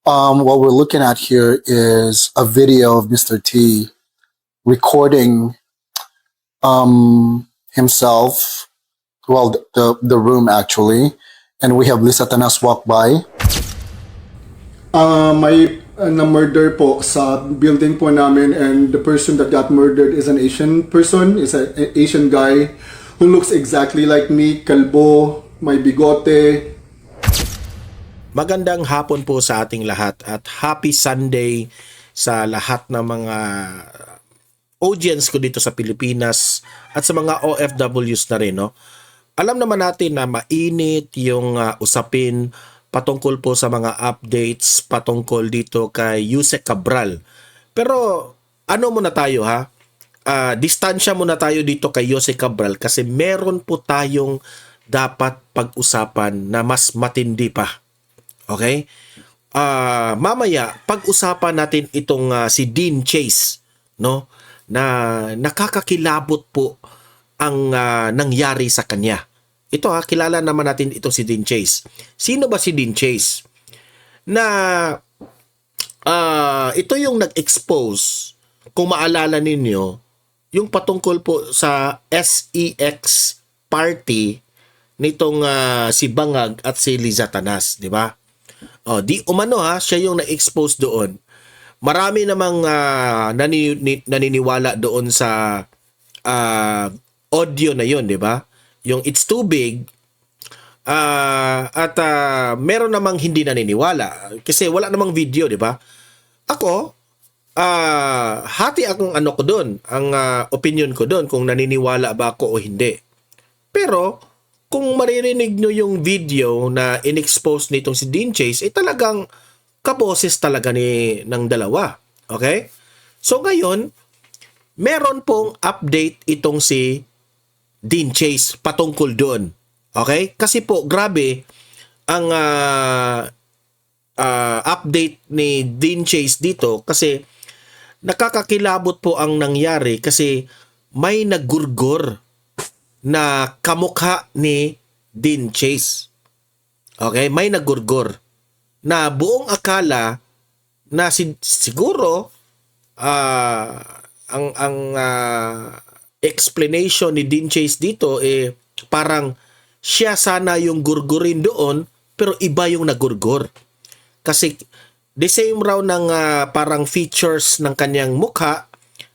what we're looking at here is a video of Mr. T recording himself, well, the room actually, and we have Lisa Tanas walk by. May na-murder po sa building po namin, and the person that got murdered is an Asian person, is an Asian guy who looks exactly like me, kalbo, may bigote. Magandang hapon po sa ating lahat at happy Sunday sa lahat ng mga audience ko dito sa Pilipinas at sa mga OFWs na rin. No? Alam naman natin na mainit yung usapin patungkol po sa mga updates patungkol dito kay Yusek Cabral. Pero ano muna tayo ha? Distansya muna tayo dito kay Yusek Cabral kasi meron po tayong dapat pag-usapan na mas matindi pa. Okay? Mamaya pag-usapan natin itong si Dean Chase, no? Na nakakakilabot po ang nangyari sa kanya. Ito kilala naman natin itong si Dean Chase. Sino ba si Dean Chase? Na ito yung nag-expose, kung maalala ninyo, yung patungkol po sa SEX party nitong si Bangag at si Liza Tanas, di ba? Di umano siya yung na-expose doon. Marami namang naniniwala doon sa audio na yon, di ba? Yung It's Too Big. At meron namang hindi naniniwala kasi wala namang video, di ba? Ako, hati akong ano ko doon, ang opinion ko doon kung naniniwala ba ako o hindi. Pero kung maririnig nyo yung video na in-expose nitong si Dean Chase, talagang kaboses talaga ng dalawa. Okay? So ngayon, meron pong update itong si Dean Chase patungkol doon. Okay? Kasi po, grabe ang update ni Dean Chase dito kasi nakakakilabot po ang nangyari kasi may naggurgor na kamukha ni Dean Chase. Okay? May naggurgor na buong akala na siguro ang explanation ni Dean Chase dito parang siya sana yung gurgurin doon pero iba yung nagurgur. Kasi the same raw ng parang features ng kanyang mukha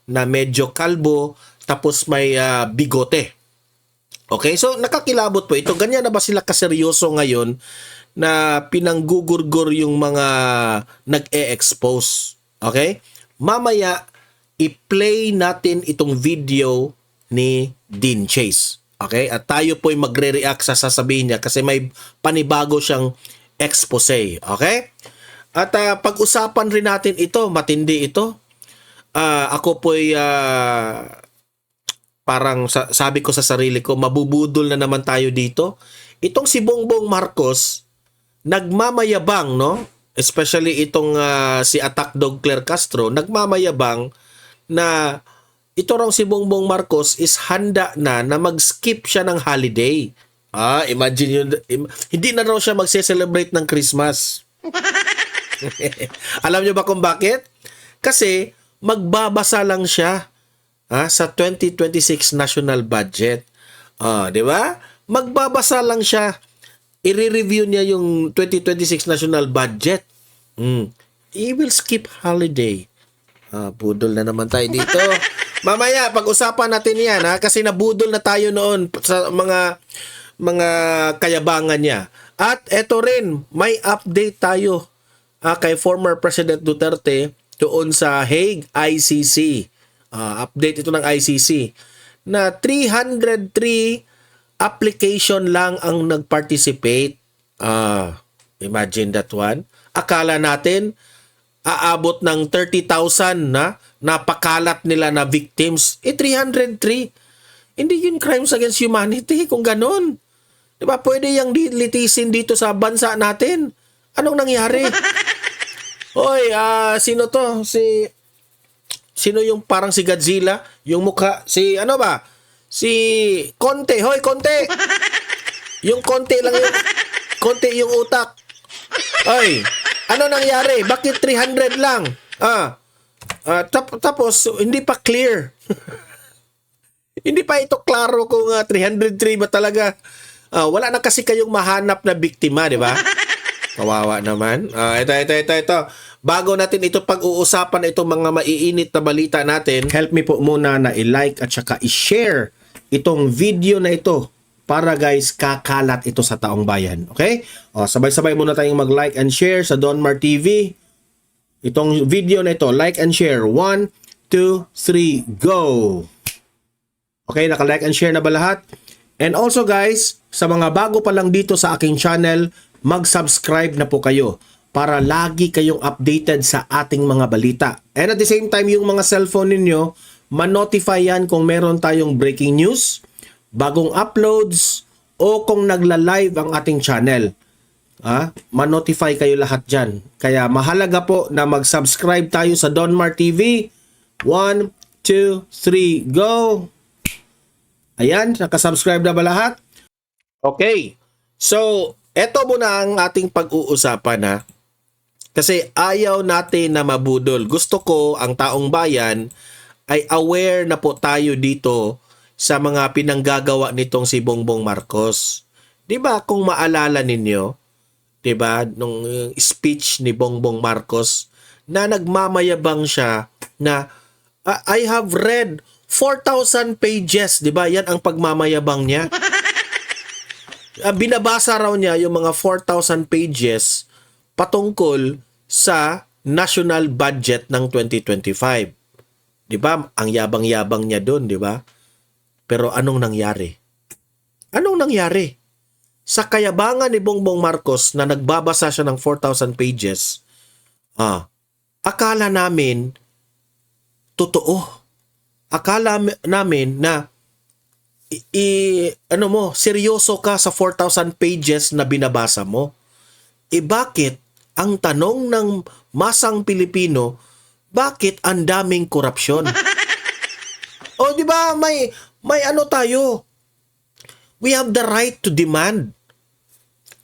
na medyo kalbo tapos may bigote. Okay, so nakakilabot po ito. Ganyan na ba sila kaseryoso ngayon na pinanggugurgur yung mga nag-e-expose? Okay? Mamaya, i-play natin itong video ni Dean Chase. Okay? At tayo po'y magre-react sa sasabihin niya kasi may panibago siyang expose. Okay? At pag-usapan rin natin ito, matindi ito. Ako po'y parang sabi ko sa sarili ko, mabubudol na naman tayo dito. Itong si Bongbong Marcos, nagmamayabang, no? Especially itong si Attack Dog Claire Castro, nagmamayabang na ito raw si Bongbong Marcos is handa na mag-skip siya ng holiday. Imagine yun. Hindi na raw siya magse-celebrate ng Christmas. Alam niyo ba kung bakit? Kasi magbabasa lang siya sa 2026 national budget. Di ba? Magbabasa lang siya. I-review niya yung 2026 national budget. He will skip holiday. Budol na naman tayo dito. Mamaya, pag-usapan natin yan kasi nabudol na tayo noon sa mga kayabangan niya. At eto rin, may update tayo kay former President Duterte doon sa Hague ICC. Update ito ng ICC na 303 application lang ang nag-participate. Imagine that one. Akala natin aabot ng 30,000 na napakalat nila na victims. 303. Hindi yun crimes against humanity kung ganun. Diba? Pwede yung litisin dito sa bansa natin. Anong nangyari? Hoy, sino to? Sino yung parang si Godzilla? Yung mukha, si ano ba? Si Conte. Hoy, Conte! Yung Conte lang yung, Conte yung utak. Ay, Ano nangyari? Bakit 300 lang? Tapos, hindi pa clear. Hindi pa ito klaro kung 303 ba talaga. Wala na kasi kayong mahanap na biktima, di ba? Kawawa naman. Ito. Bago natin ito pag-uusapan itong mga maiinit na balita natin, help me po muna na i-like at saka i-share itong video na ito para guys, kakalat ito sa taong bayan. Okay? Sabay-sabay muna tayong mag-like and share sa Donmar TV. Itong video na ito, like and share. 1, 2, 3, go! Okay, naka-like and share na ba lahat? And also guys, sa mga bago pa lang dito sa aking channel, mag-subscribe na po kayo para lagi kayong updated sa ating mga balita. And at the same time, yung mga cellphone ninyo, ma-notify yan kung meron tayong breaking news, bagong uploads, o kung nagla-live ang ating channel. Ma-notify kayo lahat dyan. Kaya mahalaga po na mag-subscribe tayo sa Donmar TV. 1, 2, 3, go! Ayan, nakasubscribe na ba lahat? Okay. So, eto muna ang ating pag-uusapan ha. Kasi ayaw natin na mabudol. Gusto ko ang taong bayan ay aware na po tayo dito sa mga pinanggagawa nitong si Bongbong Marcos. 'Di ba kung maalala ninyo, 'di ba, nung speech ni Bongbong Marcos na nagmamayabang siya na I have read 4,000 pages, 'di ba? Yan ang pagmamayabang niya. Binabasa raw niya yung mga 4,000 pages patungkol sa national budget ng 2025. 'Di ba? Ang yabang-yabang niya doon, 'di ba? Pero anong nangyari? Anong nangyari? Sa kayabangan ni Bongbong Marcos na nagbabasa siya ng 4,000 pages, akala namin totoo. Akala namin na seryoso ka sa 4,000 pages na binabasa mo. Bakit ang tanong ng masang Pilipino, bakit ang daming korupsyon? Di ba may ano tayo? We have the right to demand.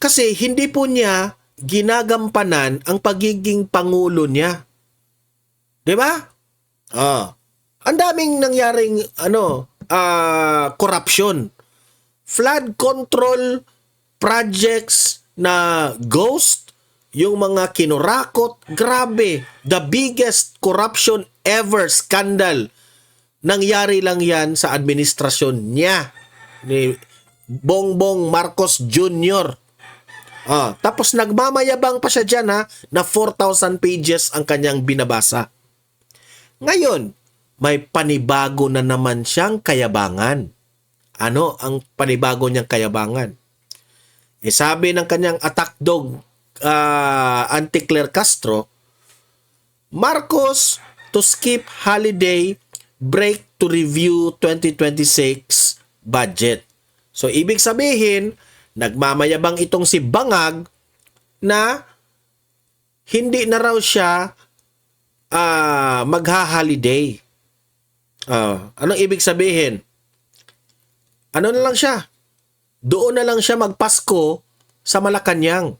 Kasi hindi po niya ginagampanan ang pagiging pangulo niya. 'Di ba? Ang daming nangyaring corruption. Flood control projects na ghost, yung mga kinurakot, grabe, the biggest corruption ever scandal. Nangyari lang yan sa administrasyon niya ni Bongbong Marcos Jr. Tapos nagmamayabang pa siya dyan na 4,000 pages ang kanyang binabasa. Ngayon, may panibago na naman siyang kayabangan. Ano ang panibago niyang kayabangan? Sabi ng kanyang attack dog, Anti-Claire Castro, Marcos to skip holiday break to review 2026 budget. So, ibig sabihin, nagmamayabang itong si Bangag na hindi na raw siya magha-holiday. Anong ibig sabihin? Ano na lang siya? Doon na lang siya magpasko sa Malacanang.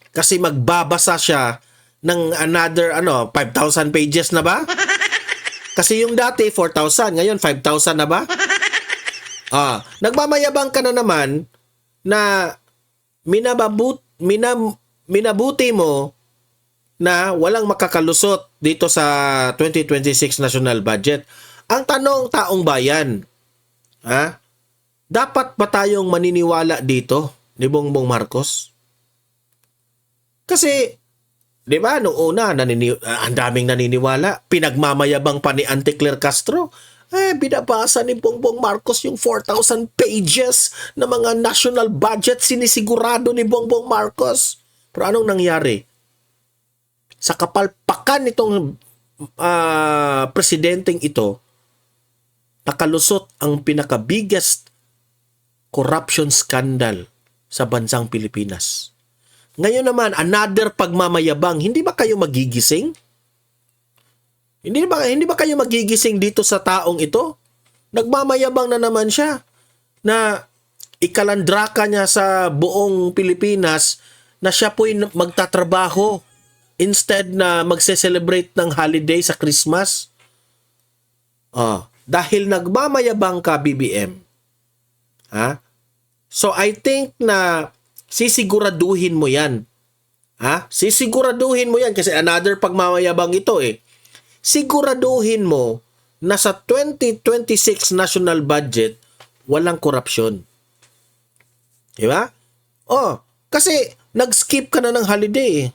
Kasi magbabasa siya ng another 5,000 pages na ba? Kasi yung dati 4,000, ngayon 5,000 na ba? Nagmamayabang ka na naman na minabuti mo na walang makakalusot dito sa 2026 national budget. Ang tanong taong bayan, dapat ba tayong maniniwala dito ni Bongbong Marcos? Kasi, di ba, noong una, ang daming naniniwala. Pinagmamayabang pa ni Anti-Claire Castro. Binabasa ni Bongbong Marcos yung 4,000 pages na mga national budget sinisigurado ni Bongbong Marcos. Pero anong nangyari? Sa kapalpakan nitong presidenteng ito, nakalusot ang pinaka-biggest corruption scandal sa bansang Pilipinas. Ngayon naman, another pagmamayabang. Hindi ba kayo magigising? Hindi ba kayo magigising dito sa taong ito? Nagmamayabang na naman siya na ikalandraka niya sa buong Pilipinas na siya po'y magtatrabaho instead na magse-celebrate ng holiday sa Christmas. Dahil nagmamayabang ka, BBM. Ha? So I think na sisiguraduhin mo yan. Ha? Sisiguraduhin mo yan kasi another pagmamayabang ito eh. Siguraduhin mo na sa 2026 national budget walang korupsyon. Diba? Kasi nag-skip ka na ng holiday eh.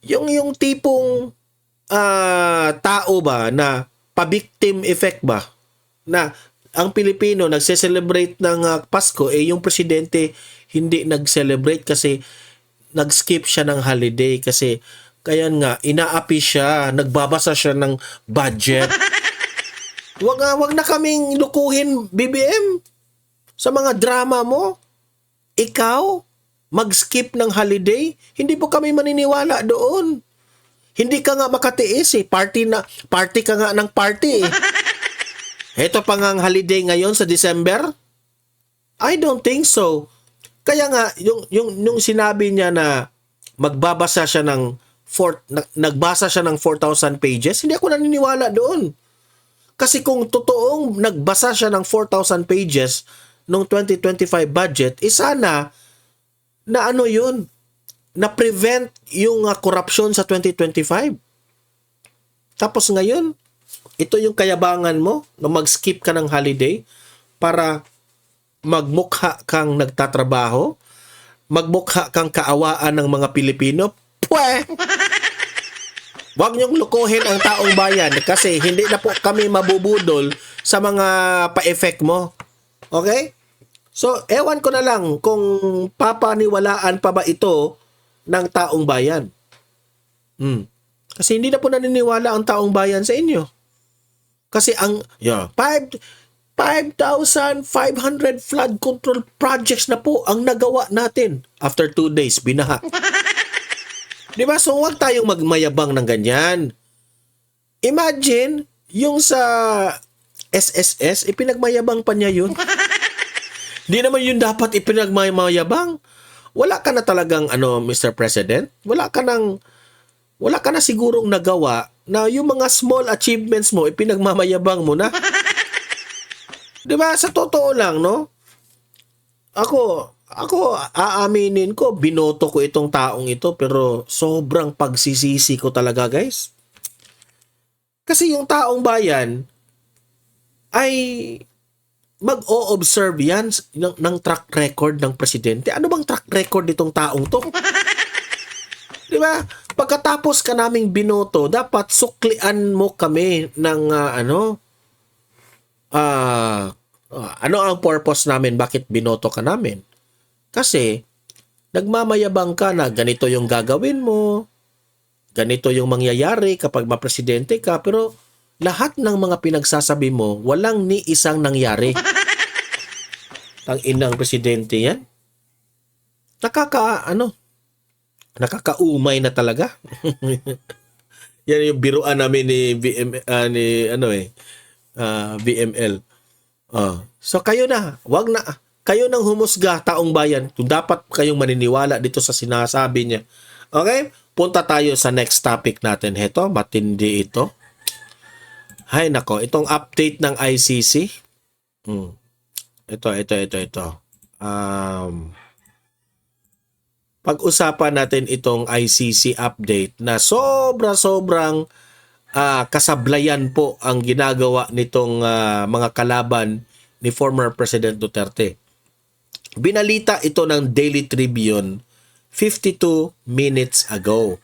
Yung tipong tao ba na pa-victim effect ba na ang Pilipino nagse-celebrate ng Pasko yung presidente hindi nag-celebrate kasi nag-skip siya ng holiday kasi kaya nga inaapi siya, nagbabasa siya ng budget. Wag na kaming lukuhin, BBM. Sa mga drama mo, ikaw mag-skip ng holiday, hindi po kami maniniwala doon. Hindi ka nga makatiis eh. Party ka nga ng party eh. Ito pa nga ang holiday ngayon sa December? I don't think so. Kaya nga, yung sinabi niya na magbabasa siya ng nagbasa siya ng 4,000 pages, hindi ako naniniwala doon. Kasi kung totoong nagbasa siya ng 4,000 pages noong 2025 budget, sana na ano yun, na-prevent yung corruption sa 2025. Tapos ngayon, ito yung kayabangan mo na mag-skip ka ng holiday para magmukha kang nagtatrabaho, magmukha kang kaawaan ng mga Pilipino. Pwe! Huwag niyong lukuhin ang taong bayan kasi hindi na po kami mabubudol sa mga pa-effect mo. Okay? So, ewan ko na lang kung papaniwalaan pa ba ito ng taong bayan. Kasi hindi na po naniniwala ang taong bayan sa inyo. Kasi ang 5,500 flood control projects na po ang nagawa natin after 2 days, binaha. Diba? So, huwag tayong magmayabang ng ganyan. Imagine, yung sa SSS, ipinagmayabang pa niya yun. Di naman yun dapat ipinagmayabang. Wala ka na talagang, Mr. President? Wala ka na sigurong nagawa na yung mga small achievements mo, ipinagmamayabang mo na. Diba? Sa totoo lang, no? Ako, aaminin ko, binoto ko itong taong ito, pero sobrang pagsisisi ko talaga, guys. Kasi yung taong bayan ay mag-o-observe yan ng track record ng presidente. Ano bang track record nitong taong to? Diba? Pagkatapos ka naming binoto, dapat suklian mo kami ng ano ang purpose namin, bakit binoto ka namin? Kasi nagmamayabang ka na ganito yung gagawin mo, ganito yung mangyayari kapag mapresidente ka, pero lahat ng mga pinagsasabi mo, walang ni isang nangyari. Ang inang presidente yan. Nakakaumay na talaga. Yan yung biruan namin ni VML. So kayo na, wag na. Kayo nang humusga, taong bayan, kung dapat kayong maniniwala dito sa sinasabi niya. Okay? Punta tayo sa next topic natin. Heto, matindi ito. Hay nako, itong update ng ICC. Ito. Pag-usapan natin itong ICC update na sobrang kasablayan po ang ginagawa nitong mga kalaban ni former President Duterte. Binalita ito ng Daily Tribune 52 minutes ago.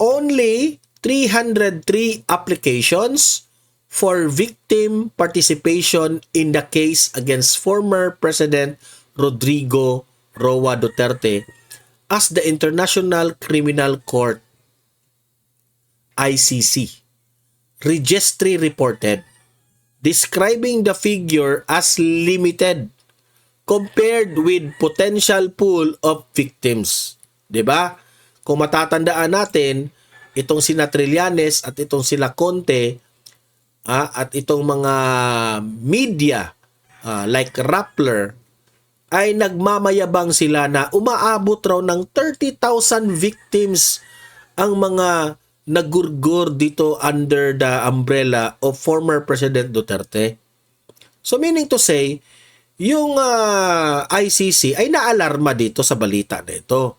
Only 303 applications for victim participation in the case against former President Rodrigo Roa Duterte as the International Criminal Court ICC registry reported, describing the figure as limited compared with potential pool of victims. 'Di ba? Kung matatandaan natin, itong sina Trillanes at itong sila Conte at itong mga media like Rappler ay nagmamayabang sila na umaabot raw ng 30,000 victims ang mga nagurgur dito under the umbrella of former President Duterte. So meaning to say, yung ICC ay naalarma dito sa balita na ito.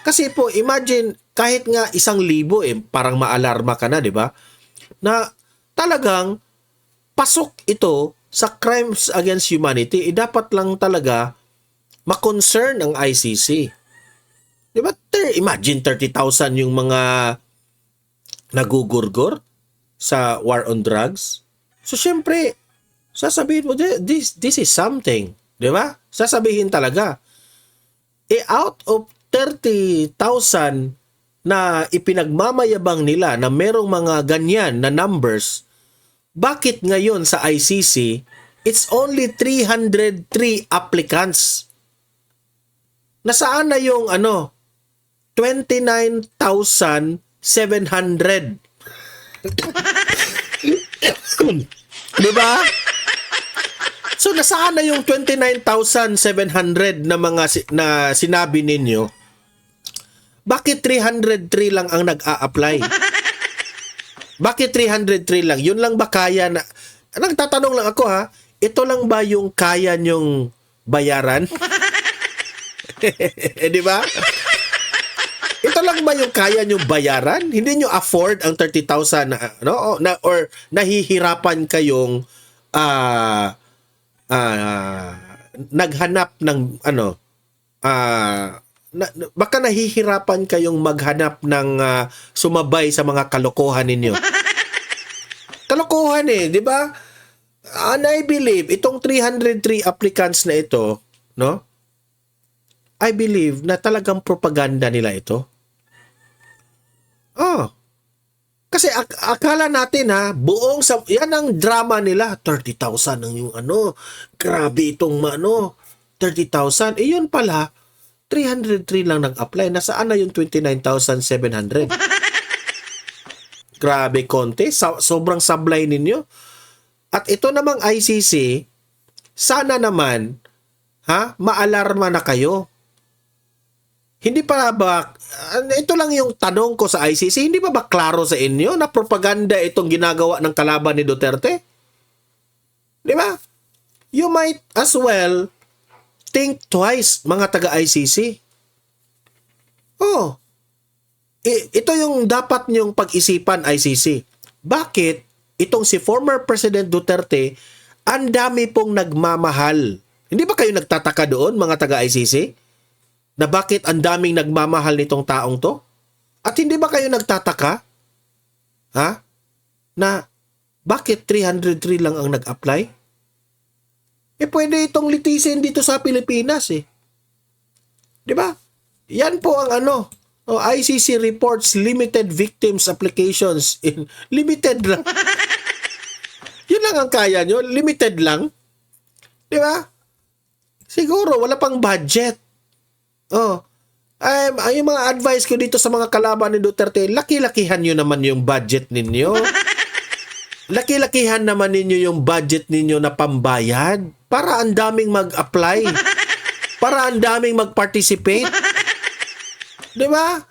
Kasi po, imagine, kahit nga 1,000, parang maalarma ka na, di ba? Na talagang pasok ito sa crimes against humanity, dapat lang talaga ma-concern ang ICC. Di ba? Imagine 30,000 yung mga nagugurgur sa war on drugs. So, syempre, sasabihin mo, this is something. Di ba? Sasabihin talaga. Out of 30,000 na ipinagmamayabang nila na merong mga ganyan na numbers, bakit ngayon sa ICC, it's only 303 applicants? Nasaan na yung 29,700? Diba? So nasaan na yung 29,700 na mga na sinabi ninyo? Bakit 303 lang ang nag-a-apply? Bakit 303 lang? Yun lang ba kaya na... Nagtatanong lang ako ito lang ba yung kaya nyong bayaran? Di ba? Ito lang ba yung kaya nyong bayaran? Hindi nyo afford ang 30,000 or nahihirapan kayong naghanap ng baka nahihirapan kayong maghanap ng sumabay sa mga kalokohan ninyo. Kalokohan di ba? And I believe itong 303 applicants na ito, no? I believe na talagang propaganda nila ito. Kasi akala natin buong yan ang drama nila, 30,000 ang yung grabe itong 30,000. Yun pala 303 lang nag-apply. Nasaan na yung 29,700? Grabe konti. Sobrang sablay ninyo. At ito namang ICC, sana naman, maalarma na kayo. Hindi pa ba, ito lang yung tanong ko sa ICC, hindi pa ba klaro sa inyo na propaganda itong ginagawa ng kalaban ni Duterte? Di ba? You might as well think twice, mga taga-ICC. Ito yung dapat nyong pag-isipan, ICC. Bakit itong si former President Duterte, ang dami pong nagmamahal? Hindi ba kayo nagtataka doon, mga taga-ICC? Na bakit ang daming nagmamahal nitong taong to? At hindi ba kayo nagtataka? Na bakit 303 lang ang nag-apply? Pwede itong litisin dito sa Pilipinas Di ba? Yan po ang ICC reports limited victims applications in limited lang. Yun lang ang kaya nyo, limited lang. Di ba? Siguro wala pang budget. Yung mga advice ko dito sa mga kalaban ni Duterte, laki-lakihan nyo naman yung budget ninyo. Laki-lakihan naman ninyo yung budget ninyo na pambayad para ang daming mag-apply. Para ang daming mag-participate. Di ba?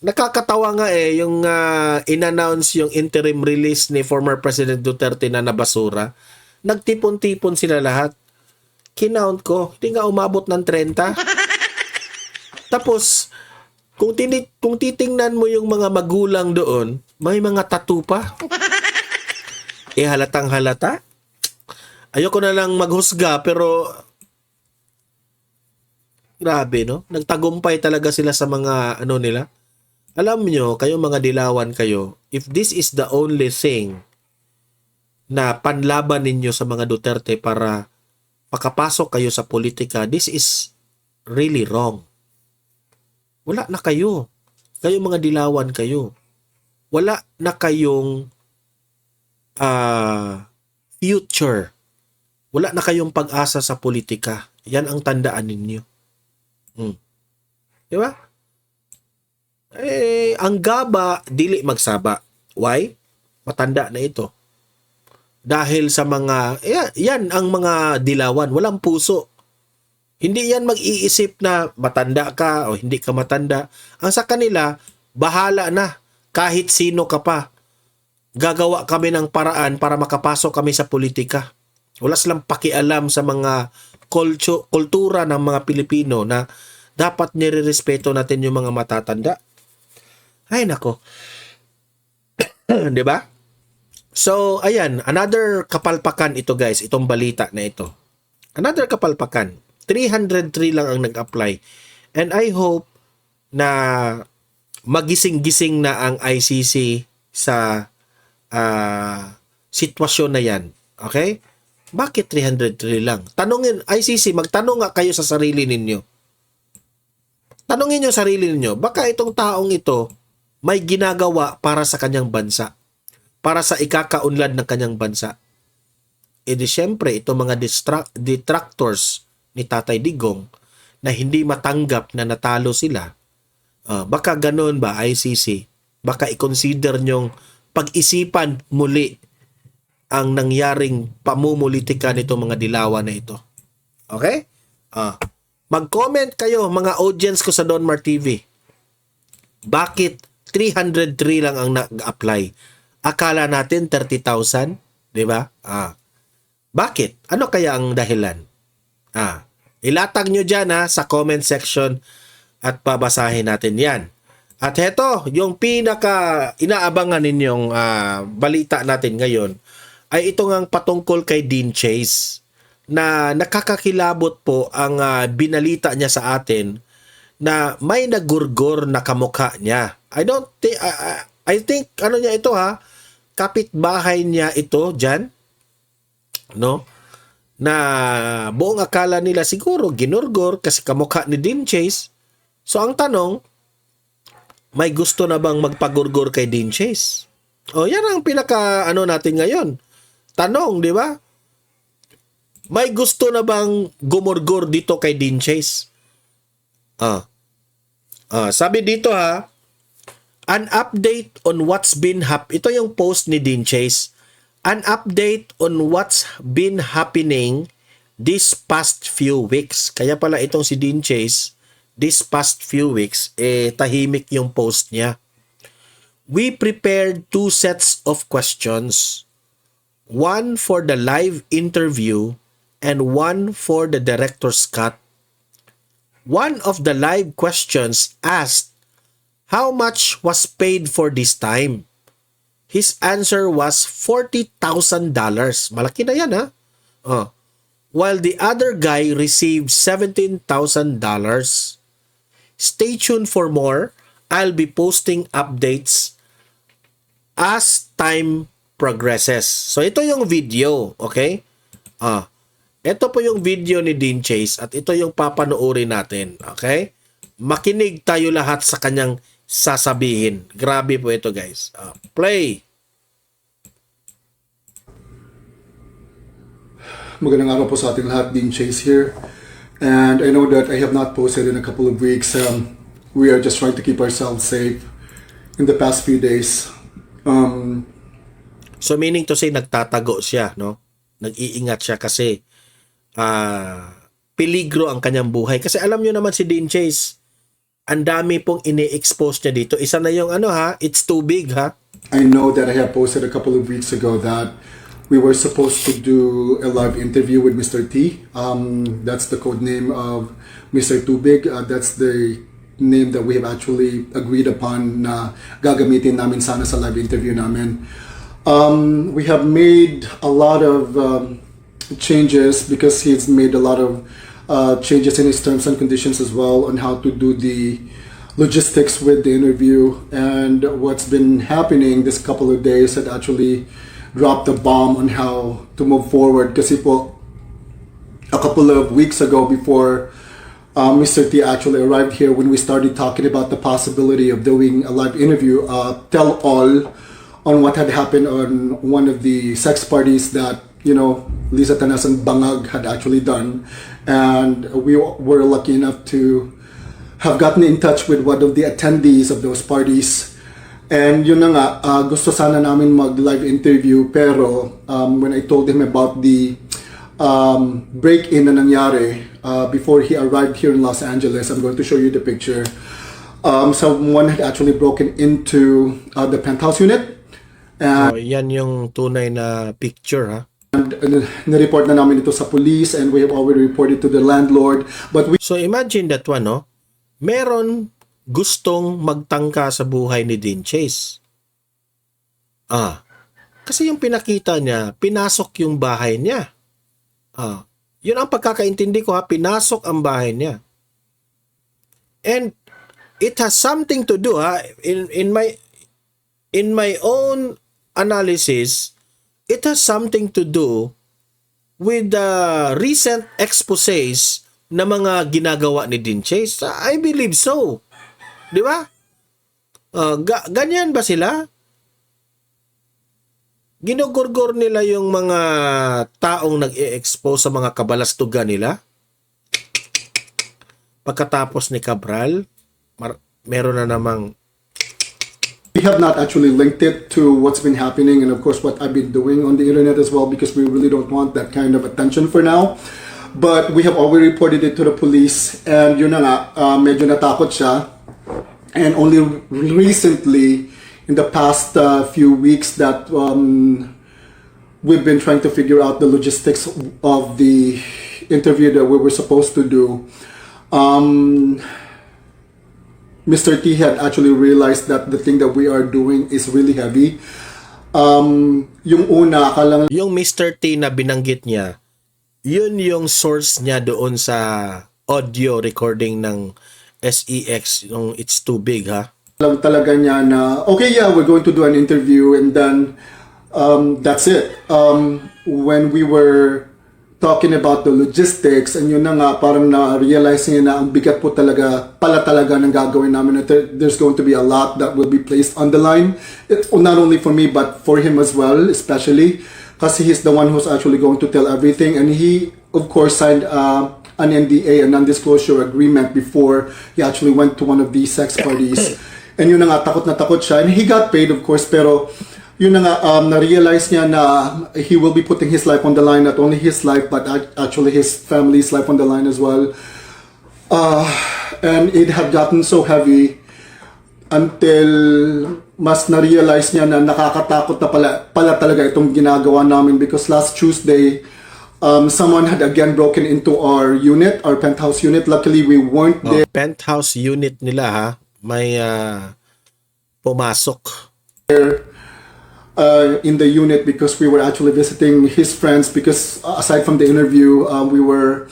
Nakakatawa nga yung in-announce yung interim release ni former President Duterte na nabasura. Nagtipon-tipon sila lahat. Kinount ko, hindi nga umabot ng 30. Tapos, kung titingnan mo yung mga magulang doon, may mga tattoo pa. Halatang halata. Ayoko na lang maghusga, pero grabe, no? Nagtagumpay talaga sila sa mga nila. Alam nyo, kayo mga dilawan kayo, if this is the only thing na panlaban ninyo sa mga Duterte para makapasok kayo sa politika, this is really wrong. Wala na kayo. Kayo mga dilawan kayo. Wala na kayong future. Wala na kayong pag-asa sa politika. Yan ang tandaan ninyo. Di ba? Ang gaba, dili magsaba. Why? Matanda na ito. dahil sa mga, yan ang mga dilawan, walang puso. Hindi yan mag-iisip na matanda ka o hindi ka matanda. Ang sa kanila, bahala na. Kahit sino ka pa. Gagawa kami ng paraan para makapasok kami sa politika. Wala silang pakialam sa mga kultura ng mga Pilipino na dapat nirerespeto natin yung mga matatanda. Ay nako. 'Di ba? So, ayan, another kapalpakan ito guys, itong balita na ito. Another kapalpakan. 303 lang ang nag-apply. And I hope na magising-gising na ang ICC sa sitwasyon na yan. Okay? Bakit 303 lang? Tanungin, ICC, magtanong nga kayo sa sarili ninyo. Tanungin nyo sarili ninyo, baka itong taong ito may ginagawa para sa kanyang bansa. Para sa ikakaunlad ng kanyang bansa. E di syempre, itong mga detractors ni Tatay Digong na hindi matanggap na natalo sila, baka ganun ba ICC? Baka i-consider nyong pag-isipan muli ang nangyaring pamumulitika nitong mga dilawan na ito. Okay? Mag-comment kayo mga audience ko sa Donmar TV. Bakit 303 lang ang nag-apply? Akala natin 30,000, 'di ba? Bakit? Ano kaya ang dahilan? Ilatag nyo dyan sa comment section at babasahin natin yan. At heto, yung pinaka inaabangan ninyong balita natin ngayon ay ito ngang patungkol kay Dean Chase na nakakakilabot po ang binalita niya sa atin na may nagurgor na kamukha niya. I think ano niya ito kapitbahay niya ito dyan, no? Na buong akala nila siguro ginurgor kasi kamukha ni Dean Chase. So ang tanong, may gusto na bang magpagurgor kay Dean Chase? Yan ang pinaka natin ngayon. Tanong, di ba? May gusto na bang gumurgor dito kay Dean Chase? Sabi dito an update on what's been ito yung post ni Dean Chase. An update on what's been happening this past few weeks. Kaya pala itong si Dean Chase, this past few weeks, tahimik yung post niya. We prepared 2 sets of questions. One for the live interview and one for the director's cut. One of the live questions asked, how much was paid for this time? His answer was $40,000. Malaki na yan While the other guy received $17,000. Stay tuned for more. I'll be posting updates as time progresses. So ito yung video, okay? Ito po yung video ni Dean Chase at ito yung papanoorin natin, okay? Makinig tayo lahat sa kanyang sasabihin. Grabe po ito guys. Play! Magandang araw po sa ating lahat, Dean Chase here. And I know that I have not posted in a couple of weeks. We are just trying to keep ourselves safe in the past few days. So meaning to say, nagtatago siya, no? Nag-iingat siya kasi peligro ang kanyang buhay. Kasi alam nyo naman si Dean Chase, ang dami pong ini-expose niya dito. Isa na yung it's too big, I know that I have posted a couple of weeks ago that we were supposed to do a live interview with Mr. T. That's the code name of Mr. Too Big. That's the name that we have actually agreed upon na gagamitin namin sana sa live interview namin. We have made a lot of changes because he's made a lot of changes in his terms and conditions as well on how to do the logistics with the interview. And what's been happening this couple of days had actually dropped a bomb on how to move forward. Kasi po, a couple of weeks ago before Mr. T actually arrived here, when we started talking about the possibility of doing a live interview, tell all on what had happened on one of the sex parties that, Lisa Tanas and Bangag had actually done. And we were lucky enough to have gotten in touch with one of the attendees of those parties. And yun na nga, gusto sana namin mag-live interview pero when I told him about the break-in na nangyari before he arrived here in Los Angeles, I'm going to show you the picture. Someone had actually broken into the penthouse unit. Oh, yan yung tunay na picture, ha? And nireport na namin ito sa police and we have already reported to the landlord. But we So imagine that one, no? Meron gustong magtangka sa buhay ni Dean Chase. Kasi yung pinakita niya, pinasok yung bahay niya. Yun ang pagkakaintindi ko, ha? Pinasok ang bahay niya. And it has something to do, ha? In my own analysis, it has something to do with the recent exposés na mga ginagawa ni Dean Chase. I believe so. Di ba? Ganyan ba sila? Ginugurgor nila yung mga taong nag-i-expose sa mga kabalastugan nila. Pagkatapos ni Cabral, meron na namang we have not actually linked it to what's been happening and of course what I've been doing on the internet as well because we really don't want that kind of attention for now. But we have already reported it to the police and yun na nga, medyo natakot siya. And only recently, in the past few weeks that we've been trying to figure out the logistics of the interview that we were supposed to do. Mr. T had actually realized that the thing that we are doing is really heavy. Yung una, akala yung Mr. T na binanggit niya, yun yung source niya doon sa audio recording ng SEX, yung It's Too Big, ha? lang talaga niya na, okay, yeah, we're going to do an interview and then that's it. When we were talking about the logistics and yun na nga, parang na-realize niya na ang bigat po talaga, pala talaga ng gagawin namin. There's going to be a lot that will be placed on the line. Not only for me, but for him as well, especially. Kasi he's the one who's actually going to tell everything. And he, of course, signed an NDA, a non-disclosure agreement before he actually went to one of these sex parties. And yun na nga, takot na takot siya. And he got paid, of course, pero yun na nga, na-realize niya na he will be putting his life on the line, not only his life, but actually his family's life on the line as well. And it had gotten so heavy until mas na-realize niya na nakakatakot na pala talaga itong ginagawa namin because last Tuesday, someone had again broken into our unit, our penthouse unit. Luckily, we weren't there. Penthouse unit nila, ha? May pumasok. In the unit because we were actually visiting his friends because aside from the interview, we were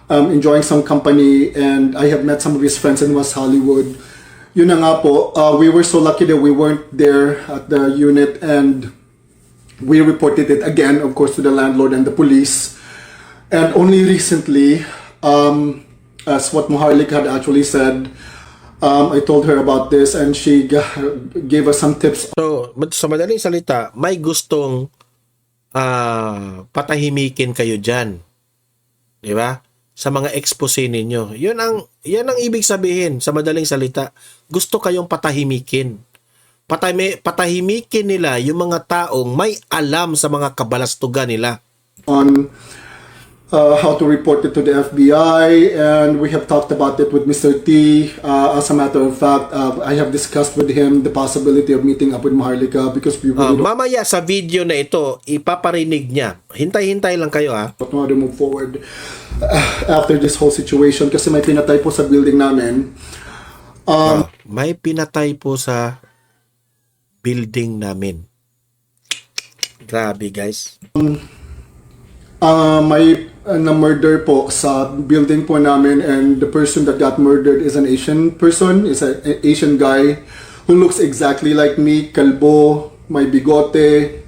enjoying some company and I have met some of his friends in West Hollywood. Yun na nga po, we were so lucky that we weren't there at the unit and we reported it again, of course, to the landlord and the police. And only recently, as what Muharlik had actually said, I told her about this and she gave us some tips. So, sa madaling salita, may gustong patahimikin kayo dyan. Di ba? Sa mga expose ninyo. Yan ang ibig sabihin sa madaling salita. Gusto kayong patahimikin. Patahimikin nila yung mga taong may alam sa mga kabalastugan nila. On how to report it to the FBI, and we have talked about it with Mr. T. As a matter of fact, I have discussed with him the possibility of meeting up with Maharlika because we really Mamaya sa video na ito, ipaparinig niya. Hintay-hintay lang kayo, ha? don't know how to move forward after this whole situation kasi may pinatay po sa building namin. May pinatay po sa building namin. Grabe, guys. May na-murder po sa building po namin and the person that got murdered is an Asian person, is an Asian guy who looks exactly like me, kalbo, may bigote.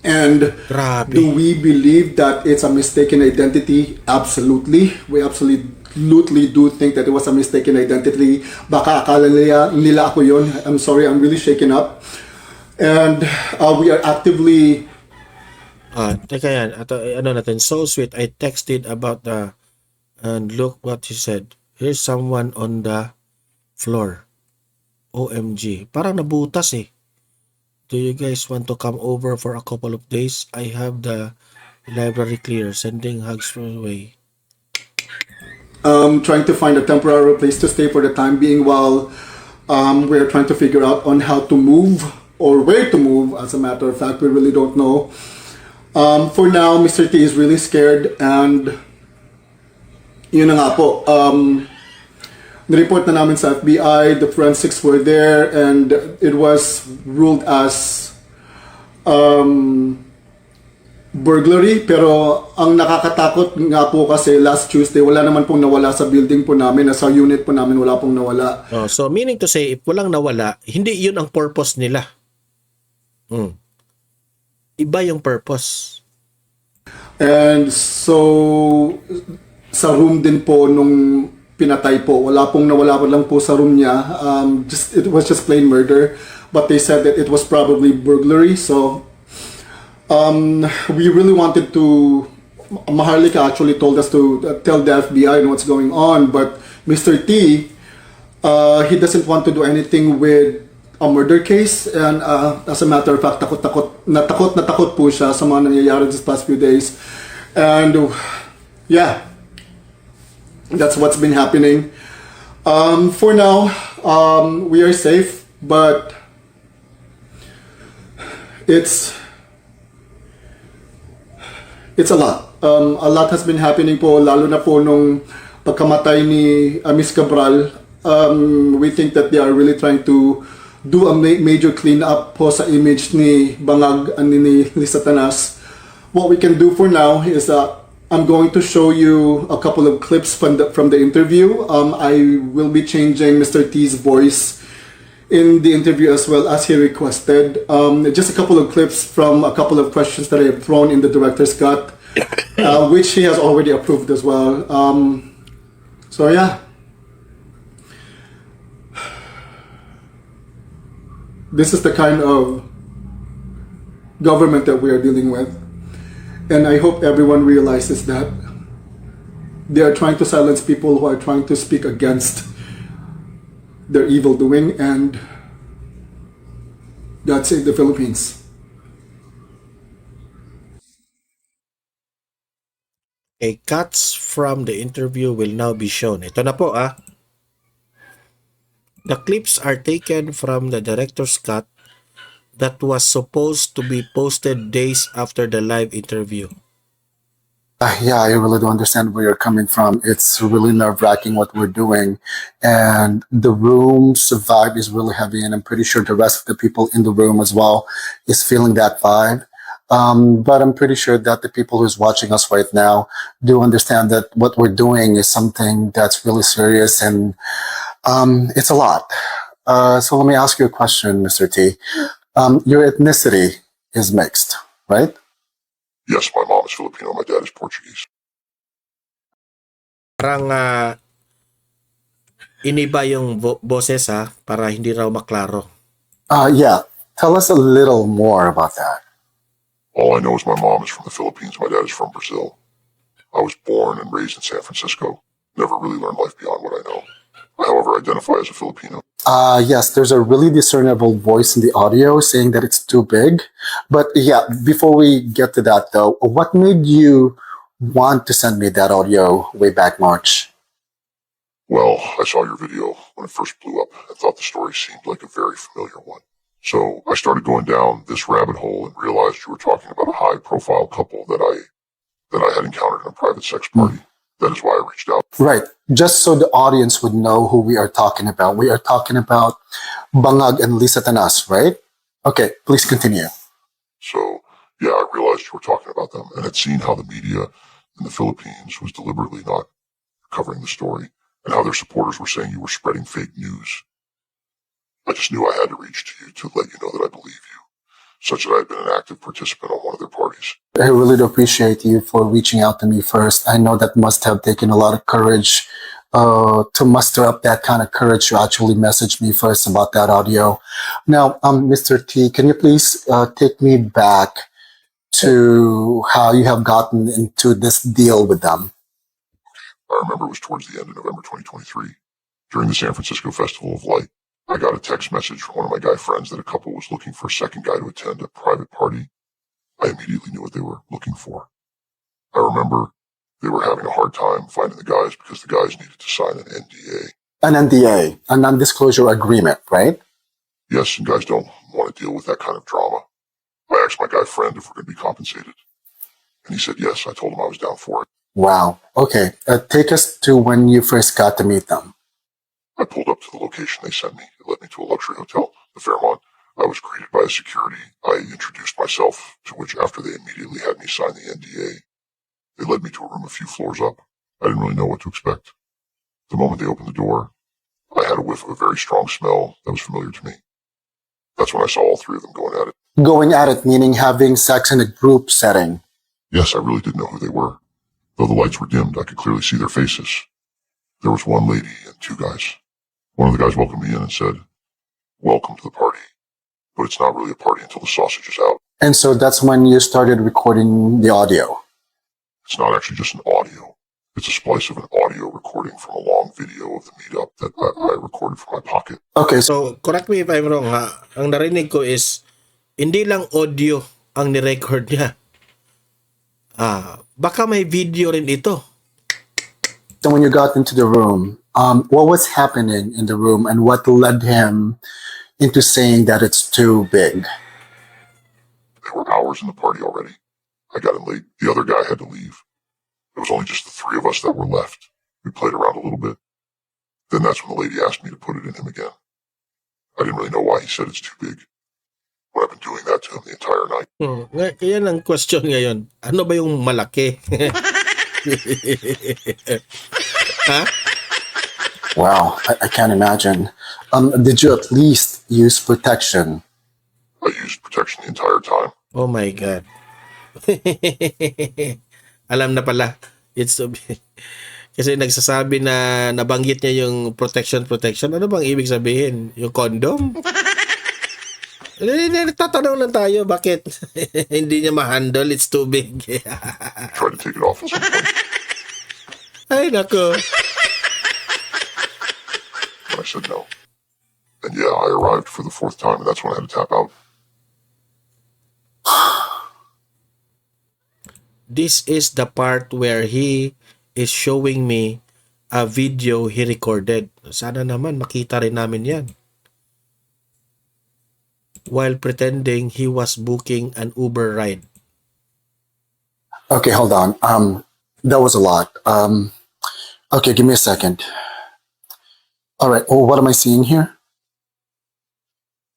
And Grabe. do we believe that it's a mistaken identity? Absolutely. We absolutely do think that it was a mistaken identity. Baka akala nila ako yun. I'm sorry, I'm really shaken up. And we are actively Teka yan. Ano natin, so sweet. I texted about the, and look what he said. Here's someone on the floor. OMG. Parang nabutas eh. Do you guys want to come over for a couple of days? I have the library clear. Sending hugs your way. Trying to find a temporary place to stay for the time being while we're trying to figure out on how to move or where to move. As a matter of fact, we really don't know. For now, Mr. T is really scared and yun na nga po. Nireport na namin sa FBI, the forensics were there, and it was ruled as burglary. Pero ang nakakatakot nga po kasi last Tuesday, wala naman pong nawala sa building po namin. Sa unit po namin, wala pong nawala. Oh, so meaning to say, if walang nawala, hindi yun ang purpose nila. Iba yung purpose. And so, sa room din po nung pinatay po, wala pong nawala pa lang po sa room niya. It was just plain murder. But they said that it was probably burglary. So, we really wanted to... Maharlika actually told us to tell the FBI what's going on. But Mr. T, he doesn't want to do anything with a murder case. And as a matter of fact, natakot po siya sa mga nangyayari these past few days. And yeah, that's what's been happening. For now, we are safe, but it's a lot. A lot has been happening po, lalo na po nung pagkamatay ni Miss Cabral. We think that they are really trying to do a major cleanup po sa image ni Bangag and ni Lisa Tanas. What we can do for now is I'm going to show you a couple of clips from the interview. I will be changing Mr. T's voice in the interview as well as he requested. Just a couple of clips from a couple of questions that I have thrown in the director's cut, which he has already approved as well. So yeah. This is the kind of government that we are dealing with. And I hope everyone realizes that they are trying to silence people who are trying to speak against their evil doing, and God save the Philippines. Okay, cuts from the interview will now be shown. Ito na po The clips are taken from the director's cut that was supposed to be posted days after the live interview. Yeah, I really don't understand where you're coming from. It's really nerve-wracking what we're doing. And the room's vibe is really heavy, and I'm pretty sure the rest of the people in the room as well is feeling that vibe. But I'm pretty sure that the people who's watching us right now do understand that what we're doing is something that's really serious, and it's a lot. So let me ask you a question, Mr. T. Your ethnicity is mixed, right? Yes, my mom is Filipino, my dad is Portuguese. Parang iniba yung boses para hindi raw maklaro. Yeah. Tell us a little more about that. All I know is my mom is from the Philippines, my dad is from Brazil. I was born and raised in San Francisco. Never really learned life beyond what I know. I, however, identify as a Filipino. Yes, there's a really discernible voice in the audio saying that it's too big. But yeah, before we get to that though, what made you want to send me that audio way back March? Well, I saw your video when it first blew up and thought the story seemed like a very familiar one. So I started going down this rabbit hole and realized you were talking about a high-profile couple that I had encountered in a private sex party. That is why I reached out. Right. Just so the audience would know who we are talking about. We are talking about Bangag and Lisa Tanas, right? Okay, please continue. So, yeah, I realized you were talking about them and had seen how the media in the Philippines was deliberately not covering the story and how their supporters were saying you were spreading fake news. I just knew I had to reach to you to let you know that I believe you, such that I had been an active participant on one of their parties. I really do appreciate you for reaching out to me first. I know that must have taken a lot of courage to muster up that kind of courage to actually message me first about that audio. Now, Mr. T, can you please take me back to how you have gotten into this deal with them? I remember it was towards the end of November 2023, during the San Francisco Festival of Light. I got a text message from one of my guy friends that a couple was looking for a second guy to attend a private party. I immediately knew what they were looking for. I remember they were having a hard time finding the guys because the guys needed to sign an NDA. An NDA, a non-disclosure agreement, right? Yes, and guys don't want to deal with that kind of drama. I asked my guy friend if we're going to be compensated. And he said yes. I told him I was down for it. Wow. Okay. Take us to when you first got to meet them. I pulled up to the location they sent me. It led me to a luxury hotel, the Fairmont. I was greeted by a security. I introduced myself, to which after they immediately had me sign the NDA, they led me to a room a few floors up. I didn't really know what to expect. The moment they opened the door, I had a whiff of a very strong smell that was familiar to me. That's when I saw all three of them going at it. Going at it, meaning having sex in a group setting. Yes, I really didn't know who they were. Though the lights were dimmed, I could clearly see their faces. There was one lady and two guys. One of the guys welcomed me in and said, "Welcome to the party. But it's not really a party until the sausage is out." And so that's when you started recording the audio. It's not actually just an audio. It's a splice of an audio recording from a long video of the meetup that I recorded from my pocket. Okay, so So, correct me if I'm wrong ha. Ang narinig ko is, hindi lang audio ang nirecord niya. Baka may video rin ito. when you got into the room, what was happening in the room and what led him into saying that it's too big? There were hours in the party already. I got in late. The other guy had to leave. It was only just the three of us that were left. We played around a little bit. Then that's when the lady asked me to put it in him again. I didn't really know why he said it's too big. But I've been doing that to him the entire night. Kaya ang question ngayon, ano ba yung malaki? Ha? Wow, I can't imagine. Did you at least use protection? I used protection the entire time. Oh my God. Alam na pala. It's so kasi nagsasabi na nabanggit niya yung protection. Ano bang ibig sabihin? Yung condom? Nagtatanong lang tayo, bakit hindi niya ma-handle? It's too big. Tried to take it off at some point. Ay, nako. But I said no. And yeah, I arrived for the fourth time, and that's when I had to tap out. This is the part where he is showing me a video he recorded. Sana naman makita rin namin yan. While pretending he was booking an Uber ride. Okay, hold on. That was a lot. Okay, give me a second. All right. Well, what am I seeing here?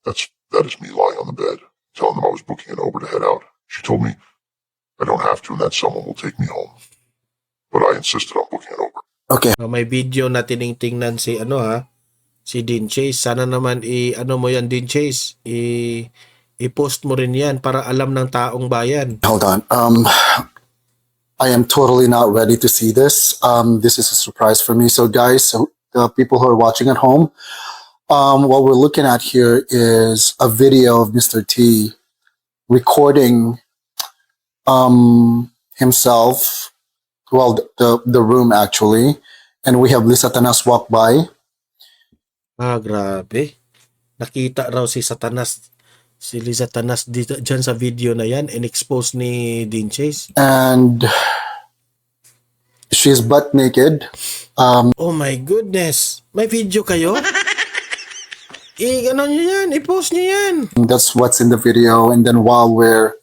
That is me lying on the bed, telling them I was booking an Uber to head out. She told me I don't have to and that someone will take me home. But I insisted on booking an Uber. Okay, May video na tiningtingnan si si Dean Chase. Sana naman ano mo yan, Dean Chase. I-post mo rin yan para alam ng taong bayan. hold on. I am totally not ready to see this. This is a surprise for me. So, guys, the people who are watching at home, what we're looking at here is a video of Mr. T recording himself, well, the room actually, and we have Lisa Tanas walk by. Grabe. Nakita raw si Liza Tanas dito, dyan sa video na yan, in-expose ni Dean Chase. And she's butt naked. Oh my goodness. May video kayo? Ano nyo yan? I-post nyo yan. That's what's in the video. And then while we're,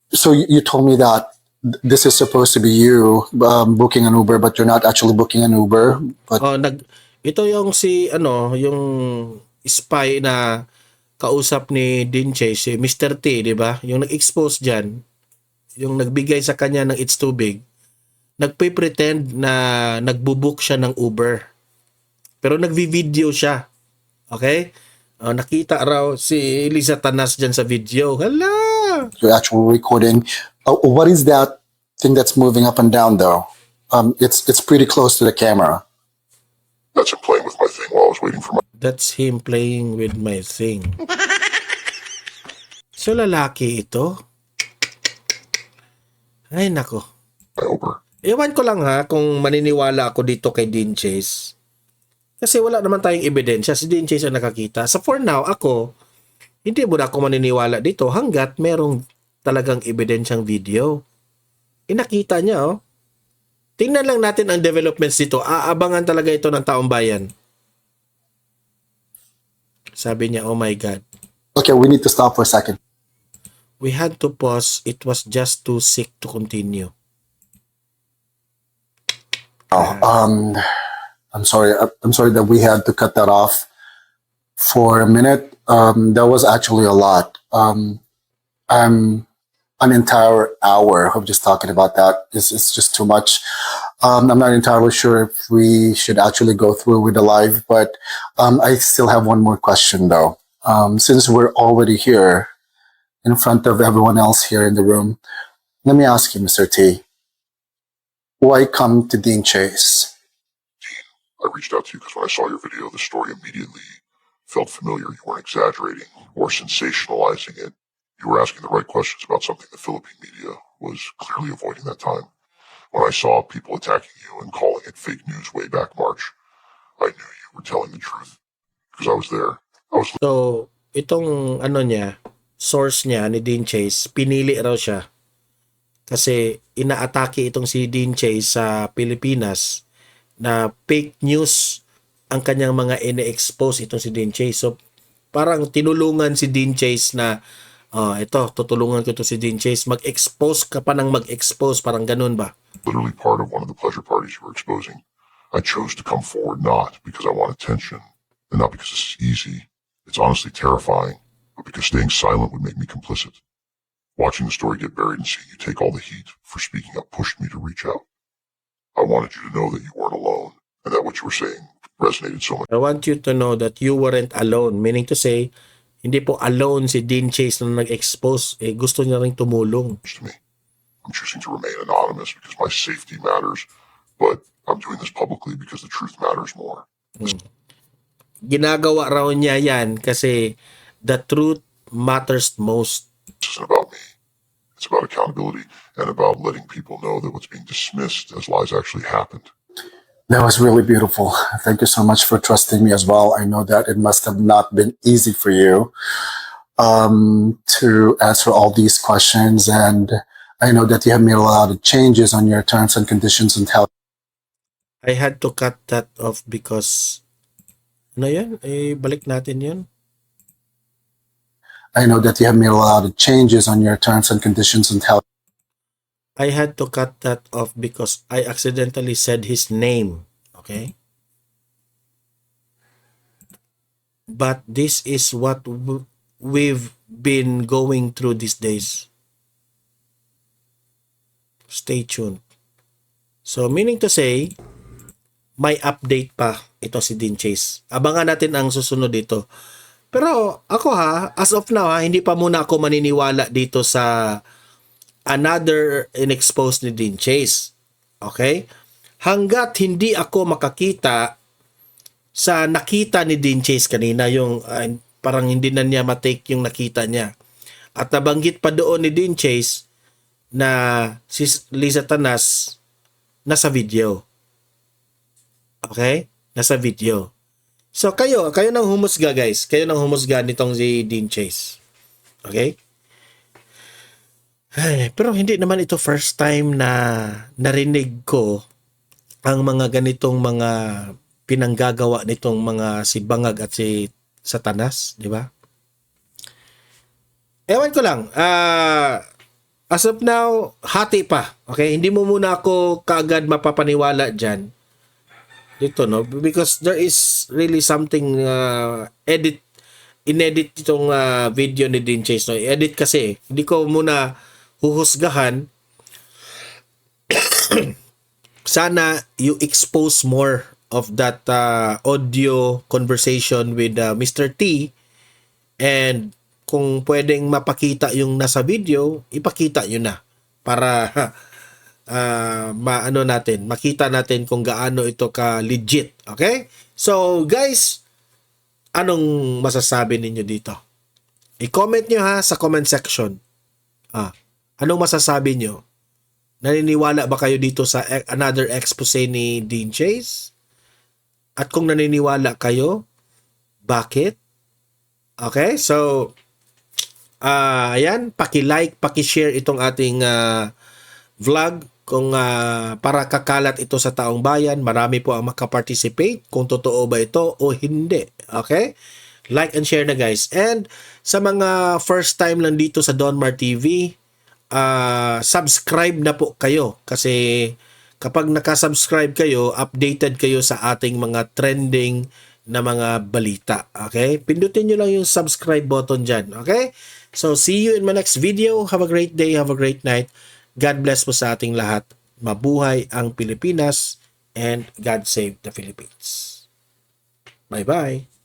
so you told me that this is supposed to be you booking an Uber, but you're not actually booking an Uber. But Ito yung yung spy na kausap ni Dean Chase, si Mr. T, di ba? Yung nag-expose dyan, yung nagbigay sa kanya ng It's Too Big, nagpe-pretend na nagbubook siya ng Uber. Pero nagvi-video siya. Okay? Nakita raw si Liza Tanas dyan sa video. Hala! you're actually recording. What is that thing that's moving up and down though? It's pretty close to the camera. That's him playing with my thing while I was waiting for my That's him playing with my thing. So, lalaki ito? Ay, nako. Uber. Ewan ko lang ha, kung maniniwala ako dito kay Dean Chase. Kasi wala naman tayong ebidensya. Si Dean Chase ang nakakita. So for now, ako, hindi mo na ako maniniwala dito hanggat merong talagang ebidensyang video. Nakita niya, oh. Tingnan lang natin ang developments dito. Aabangan talaga ito ng taong bayan. Sabi niya, oh my God. Okay, we need to stop for a second. We had to pause. It was just too sick to continue. I'm sorry. I'm sorry that we had to cut that off for a minute. That was actually a lot. I'm an entire hour of just talking about that. It's just too much. I'm not entirely sure if we should actually go through with the live, but I still have one more question though. Since we're already here in front of everyone else here in the room, let me ask you, Mr. T, why come to Dean Chase? I reached out to you because when I saw your video, the story immediately felt familiar. You weren't exaggerating or sensationalizing it. You were asking the right questions about something the Philippine media was clearly avoiding that time. When I saw people attacking you and calling it fake news way back March, I knew you were telling the truth because I was there. So, itong ano niya, source niya ni Dean Chase, pinili raw siya. Kasi inaatake itong si Dean Chase sa Pilipinas na fake news ang kanyang mga ine-expose itong si Dean Chase. So, parang tinulungan si Dean Chase na ito, tutulungan ko to si Dean Chase. Mag-expose ka pa ng mag-expose. Parang ganun ba? Literally part of one of the pleasure parties you were exposing. I chose to come forward not because I want attention and not because it's easy. It's honestly terrifying, but because staying silent would make me complicit. Watching the story get buried and seeing you take all the heat for speaking up pushed me to reach out. I wanted you to know that you weren't alone and that what you were saying resonated so much I want you to know that you weren't alone. Meaning to say, hindi po alone si Dean Chase na nag-expose. Gusto niya rin tumulong. to me. I'm choosing to remain anonymous because my safety matters, but I'm doing this publicly because the truth matters more. Ginagawa raw niya yan kasi the truth matters most. This isn't about me. It's about accountability and about letting people know that what's being dismissed as lies actually happened. That was really beautiful. Thank you so much for trusting me as well. I know that it must have not been easy for you to answer all these questions, and I know that you have made a lot of changes on your terms and conditions and how. I had to cut that off because ano yan? Balik natin yun. I know that you have made a lot of changes on your terms and conditions and how. I had to cut that off because I accidentally said his name. Okay? But this is what we've been going through these days. Stay tuned. So, meaning to say, may update pa ito si Dean Chase. Abangan natin ang susunod dito. Pero ako as of now hindi pa muna ako maniniwala dito sa another inexposed ni Dean Chase. Okay? Hanggat hindi ako makakita sa nakita ni Dean Chase kanina, yung parang hindi na niya matake yung nakita niya. At nabanggit pa doon ni Dean Chase na si Liza Tanas nasa video. Okay? Nasa video. So kayo nang humusga guys. Kayo nang humusga nitong si Dean Chase. Okay? Ay, pero hindi naman ito first time na narinig ko ang mga ganitong mga pinanggagawa nitong mga si Bangag at si Satanas, di ba? Ewan ko lang. As of now, hati pa. Okay? Hindi mo muna ako kaagad mapapaniwala dyan. Dito, no? Because there is really something inedit itong video ni Dean Chase, no? Edit kasi. Hindi ko muna huhusgahan. Sana you expose more of that audio conversation with Mr. T, and kung pwedeng mapakita yung nasa video, ipakita yun na para makita natin kung gaano ito ka legit. Okay? So guys, anong masasabi ninyo dito? I-comment nyo sa comment section. Anong masasabi nyo? Naniniwala ba kayo dito sa another expose ni Dean Chase? At kung naniniwala kayo, bakit? Okay? So, ayan, paki-like, paki-share itong ating vlog kung para kakalat ito sa taong bayan. Marami po ang makaparticipate kung totoo ba ito o hindi. Okay? Like and share na guys. And sa mga first time lang dito sa Donmar TV, subscribe na po kayo kasi kapag nakasubscribe kayo, updated kayo sa ating mga trending na mga balita. Okay? Pindutin nyo lang yung subscribe button dyan. Okay? So, see you in my next video. Have a great day. Have a great night. God bless po sa ating lahat. Mabuhay ang Pilipinas and God save the Philippines. Bye-bye.